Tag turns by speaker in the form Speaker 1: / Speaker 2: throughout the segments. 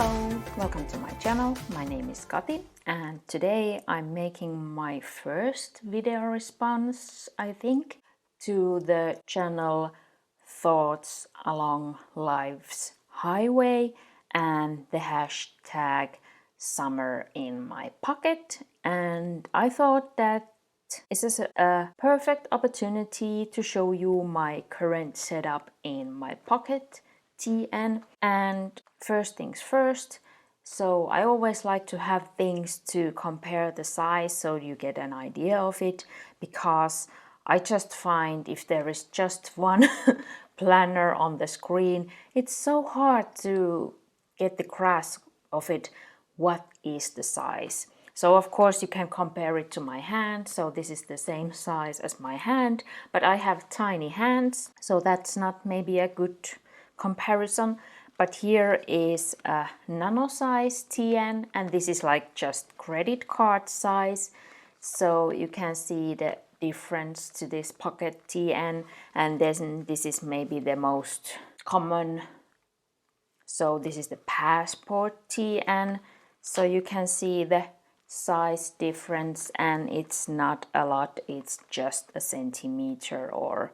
Speaker 1: Hello, welcome to my channel. My name is Kati and today I'm making my first video response, I think, to the channel Thoughts Along Life's Highway and the hashtag Summer in My Pocket. And I thought that this is a perfect opportunity to show you my current setup in my Pocket TN. And first things first, so I always like to have things to compare the size so you get an idea of it, because I just find if there is just one planner on the screen, it's so hard to get the grasp of it, what is the size. So of course you can compare it to my hand, so this is the same size as my hand, but I have tiny hands, so that's not maybe a good comparison. But here is a nano size TN, and this is like just credit card size, so you can see the difference to this Pocket TN. And then this is maybe the most common, so this is the Passport TN, so you can see the size difference, and it's not a lot, it's just a centimeter, or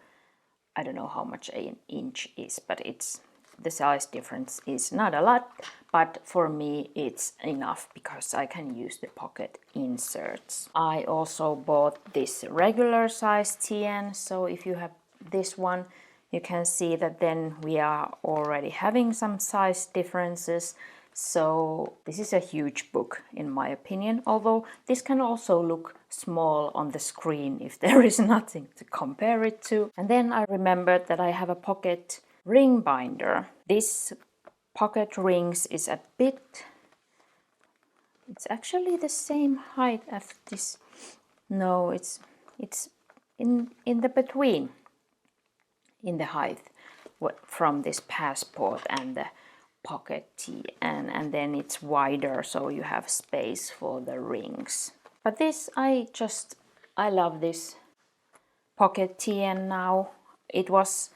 Speaker 1: I don't know how much an inch is, but it's the size difference is not a lot, but for me it's enough because I can use the pocket inserts. I also bought this regular size TN, so if you have this one, you can see that then we are already having some size differences. So this is a huge book in my opinion, although this can also look small on the screen if there is nothing to compare it to. And then I remembered that I have a pocket ring binder. This pocket rings is a bit, it's actually the same height as this. No, it's in the between, in the height from this Passport and the Pocket TN, and then it's wider, so you have space for the rings. But this, I love this Pocket TN now. It was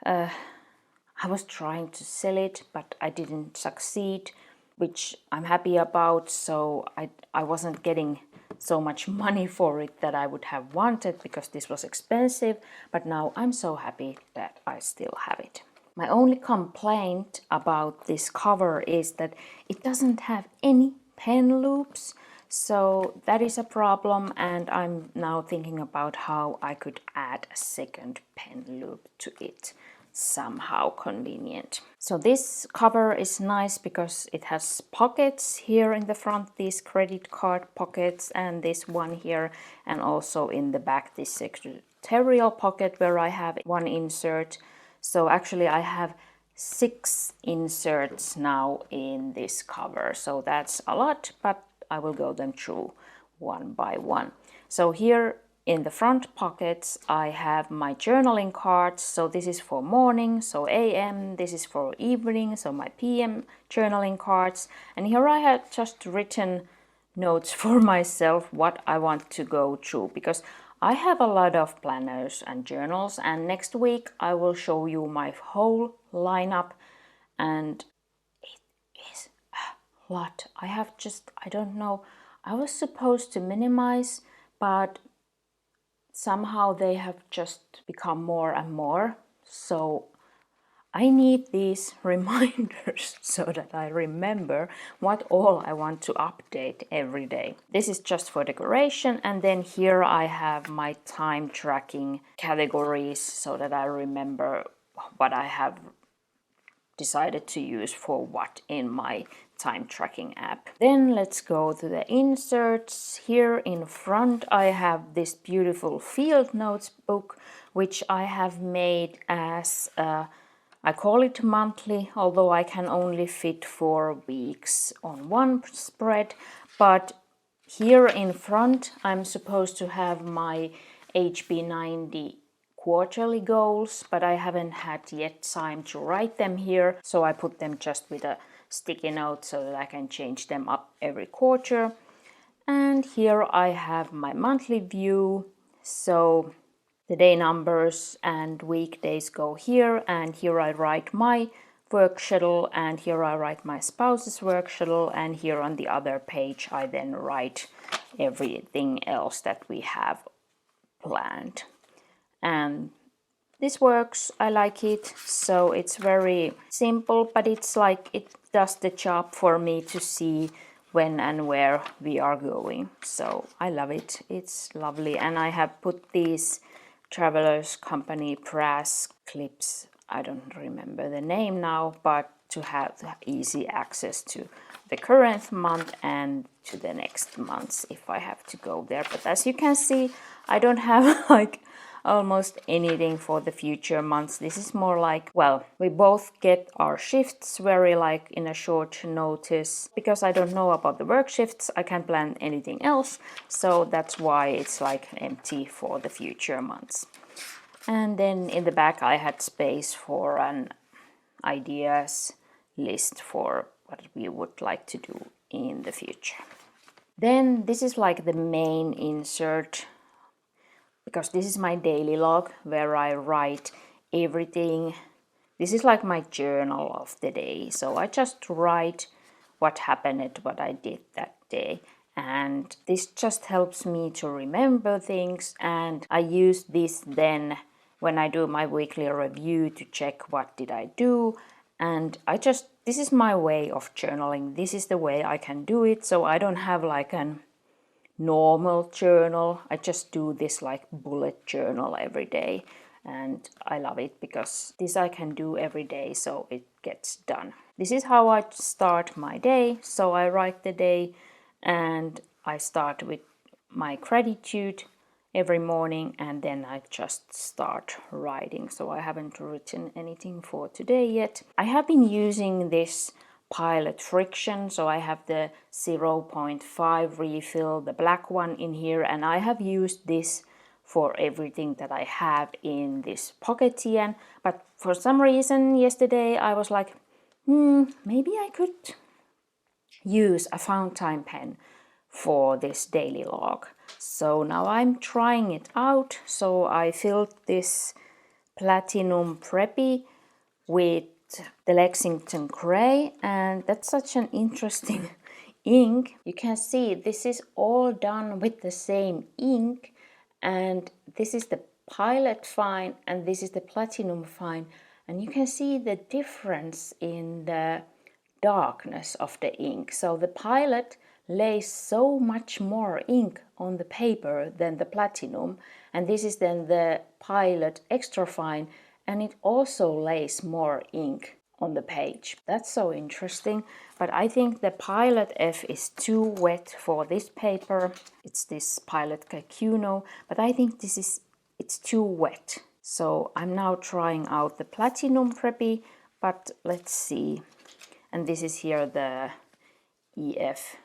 Speaker 1: I was trying to sell it, but I didn't succeed, which I'm happy about. So I wasn't getting so much money for it that I would have wanted, because this was expensive, but now I'm so happy that I still have it. My only complaint about this cover is that it doesn't have any pen loops, so that is a problem, and I'm now thinking about how I could add a second pen loop to it, somehow convenient. So this cover is nice because it has pockets here in the front, these credit card pockets, and this one here, and also in the back this secretarial pocket where I have one insert. So actually I have 6 inserts now in this cover, so that's a lot, but I will go them through one by one. So here in the front pockets I have my journaling cards, so this is for morning, so AM, this is for evening, so my PM journaling cards, and here I have just written notes for myself what I want to go through, because I have a lot of planners and journals, and next week I will show you my whole lineup, and it is a lot. I don't know, I was supposed to minimize, but somehow they have just become more and more, so I need these reminders so that I remember what all I want to update every day. This is just for decoration, and then here I have my time tracking categories so that I remember what I have decided to use for what in my time tracking app. Then let's go to the inserts. Here in front I have this beautiful field notes book, which I have made as I call it monthly, although I can only fit 4 weeks on one spread. But here in front I'm supposed to have my HB90 quarterly goals, but I haven't had yet time to write them here, so I put them just with a sticky note so that I can change them up every quarter. And here I have my monthly view, so the day numbers and weekdays go here, and here I write my work schedule, and here I write my spouse's work schedule, and here on the other page I then write everything else that we have planned. And this works, I like it. So it's very simple, but it's like it does the job for me to see when and where we are going. So I love it, it's lovely. And I have put these Travelers Company brass clips, I don't remember the name now, but to have easy access to the current month and to the next months if I have to go there. But as you can see, I don't have like almost anything for the future months. This is more like, well, we both get our shifts very like in a short notice. Because I don't know about the work shifts, I can't plan anything else. So that's why it's like empty for the future months. And then in the back I had space for an ideas list for what we would like to do in the future. Then this is like the main insert, because this is my daily log where I write everything. This is like my journal of the day. So I just write what happened, what I did that day. And this just helps me to remember things. And I use this then when I do my weekly review to check what did I do. And this is my way of journaling. This is the way I can do it. So I don't have like an normal journal. I just do this like bullet journal every day, and I love it because this I can do every day, so it gets done. This is how I start my day. So I write the day, and I start with my gratitude every morning, and then I just start writing. So I haven't written anything for today yet. I have been using this Pilot Friction, so I have the 0.5 refill, the black one in here, and I have used this for everything that I have in this Pocket Diary. But for some reason yesterday I was like, maybe I could use a fountain pen for this daily log. So now I'm trying it out. So I filled this Platinum Preppy with the Lexington Grey, and that's such an interesting ink. You can see this is all done with the same ink, and this is the Pilot Fine and this is the Platinum Fine, and you can see the difference in the darkness of the ink. So the Pilot lays so much more ink on the paper than the Platinum, and this is then the Pilot Extra Fine, and it also lays more ink on the page. That's so interesting. But I think the Pilot F is too wet for this paper. It's this Pilot Kakuno, but I think it's too wet. So I'm now trying out the Platinum Preppy, but let's see. And this is here the EF,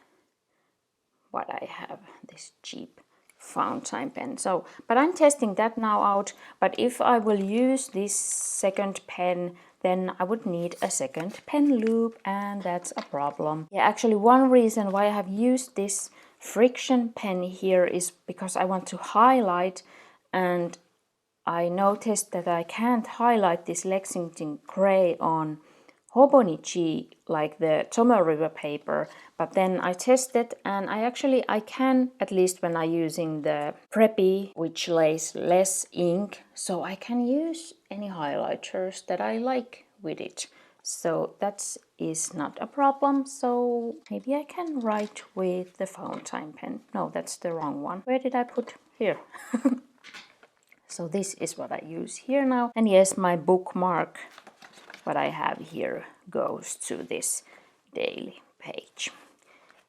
Speaker 1: what I have, this cheap fountain pen. So, but I'm testing that now out. But if I will use this second pen, then I would need a second pen loop, and that's a problem. Yeah, actually one reason why I have used this friction pen here is because I want to highlight, and I noticed that I can't highlight this Lexington Grey on Hobonichi like the Tomoe River paper, but then I tested and I can, at least when I'm using the Preppy, which lays less ink, so I can use any highlighters that I like with it. So that is not a problem. So maybe I can write with the fountain pen. No, that's the wrong one. Where did I put? Here. So this is what I use here now. And yes, my bookmark, what I have here, goes to this daily page.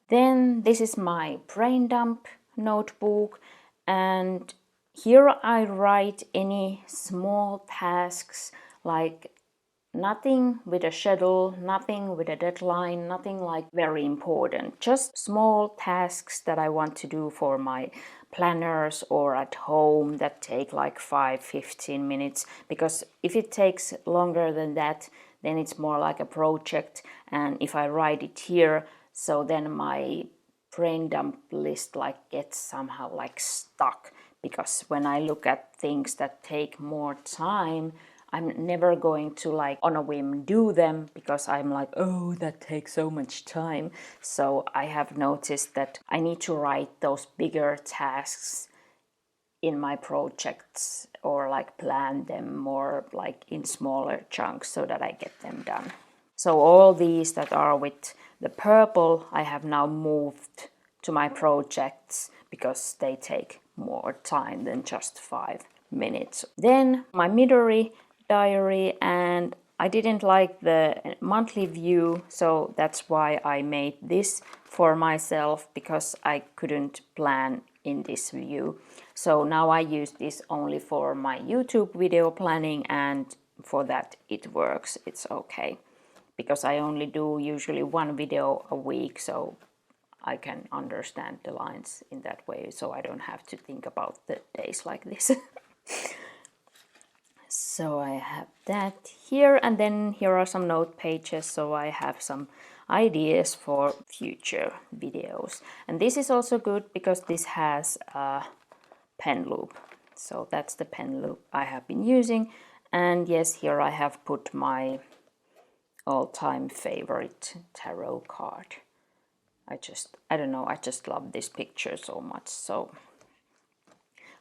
Speaker 1: Then this is my brain dump notebook, and here I write any small tasks, like nothing with a schedule, nothing with a deadline, nothing like very important, just small tasks that I want to do for my planners or at home that take like 5-15 minutes, because if it takes longer than that, then it's more like a project. And if I write it here, so then my brain dump list like gets somehow like stuck, because when I look at things that take more time, I'm never going to like on a whim do them because I'm like, oh, that takes so much time. So I have noticed that I need to write those bigger tasks in my projects or like plan them more like in smaller chunks so that I get them done. So all these that are with the purple, I have now moved to my projects because they take more time than just 5 minutes. Then my Midori diary, and I didn't like the monthly view, so that's why I made this for myself, because I couldn't plan in this view. So now I use this only for my YouTube video planning, and for that it works, it's okay. Because I only do usually one video a week, so I can understand the lines in that way, so I don't have to think about the days like this. So I have that here, and then here are some note pages, so I have some ideas for future videos. And this is also good because this has a pen loop. So that's the pen loop I have been using. And yes, here I have put my all-time favorite tarot card. I don't know, I just love this picture so much, so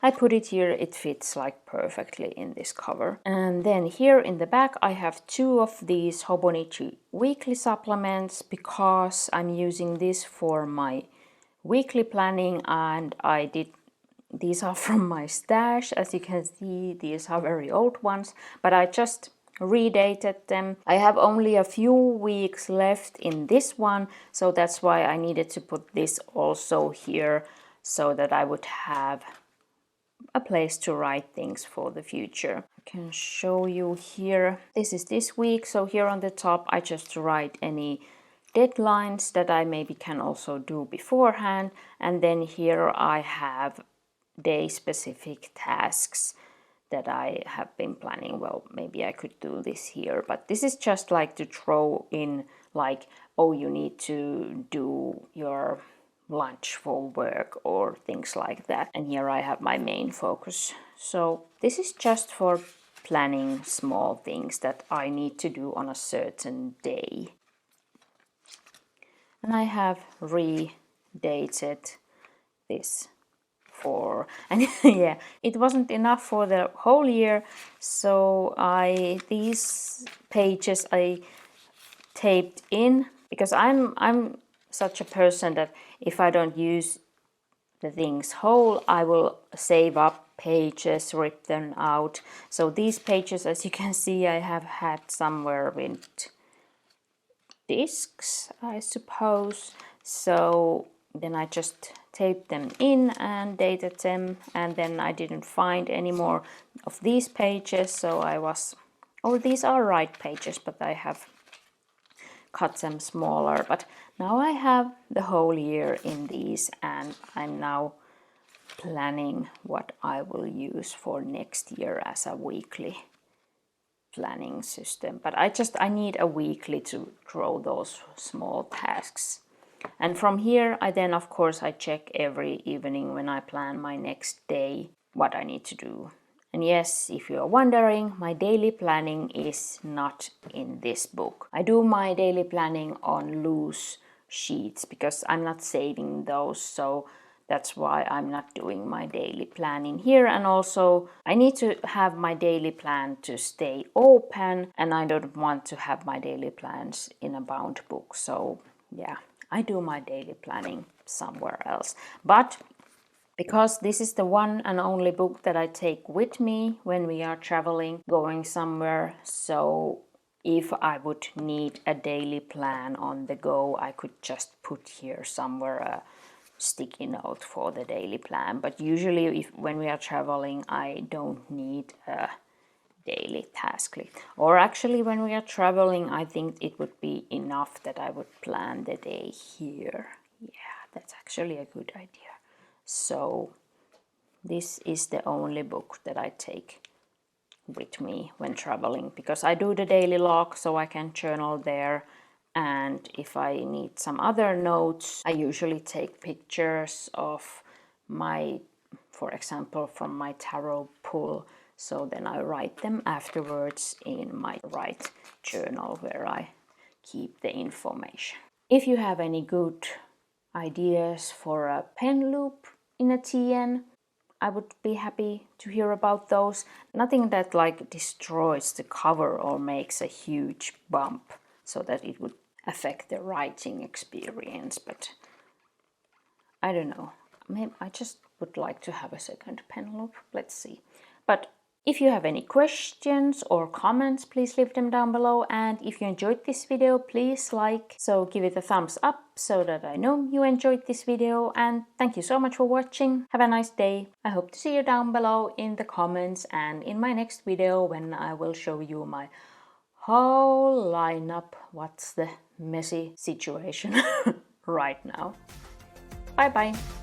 Speaker 1: I put it here. It fits like perfectly in this cover. And then here in the back I have 2 of these Hobonichi weekly supplements because I'm using this for my weekly planning, and these are from my stash. As you can see, these are very old ones, but I just redated them. I have only a few weeks left in this one, so that's why I needed to put this also here so that I would have a place to write things for the future. I can show you here. This is this week, so here on the top I just write any deadlines that I maybe can also do beforehand, and then here I have day-specific tasks that I have been planning. Well, maybe I could do this here, but this is just like to throw in like, oh, you need to do your lunch for work or things like that. And here I have my main focus. So this is just for planning small things that I need to do on a certain day. And I have redated this for, and yeah, it wasn't enough for the whole year, so these pages I taped in, because I'm such a person that if I don't use the things whole, I will save up pages, rip them out. So these pages, as you can see, I have had somewhere with discs, I suppose. So then I just taped them in and dated them, and then I didn't find any more of these pages, so I was, oh, these are right pages, but I have cut them smaller. But now I have the whole year in these, and I'm now planning what I will use for next year as a weekly planning system. But I need a weekly to draw those small tasks. And from here I then of course I check every evening when I plan my next day what I need to do. And yes, if you're wondering, my daily planning is not in this book. I do my daily planning on loose sheets because I'm not saving those, so that's why I'm not doing my daily planning here. And also I need to have my daily plan to stay open, and I don't want to have my daily plans in a bound book. So yeah, I do my daily planning somewhere else. But because this is the one and only book that I take with me when we are traveling, going somewhere, so if I would need a daily plan on the go, I could just put here somewhere a sticky note for the daily plan. But usually when we are traveling, I don't need a daily task list. Or actually when we are traveling, I think it would be enough that I would plan the day here. Yeah, that's actually a good idea. So this is the only book that I take with me when traveling, because I do the daily log so I can journal there, and if I need some other notes, I usually take pictures of my, for example, from my tarot pull, So then I write them afterwards in my write journal where I keep the information. If you have any good ideas for a pen loop in a TN, I would be happy to hear about those. Nothing that like destroys the cover or makes a huge bump so that it would affect the writing experience, but I don't know. Maybe I just would like to have a second pen loop. Let's see. But if you have any questions or comments, please leave them down below. And if you enjoyed this video, please like, so give it a thumbs up so that I know you enjoyed this video. And thank you so much for watching. Have a nice day. I hope to see you down below in the comments and in my next video when I will show you my whole lineup. What's the messy situation right now. Bye bye.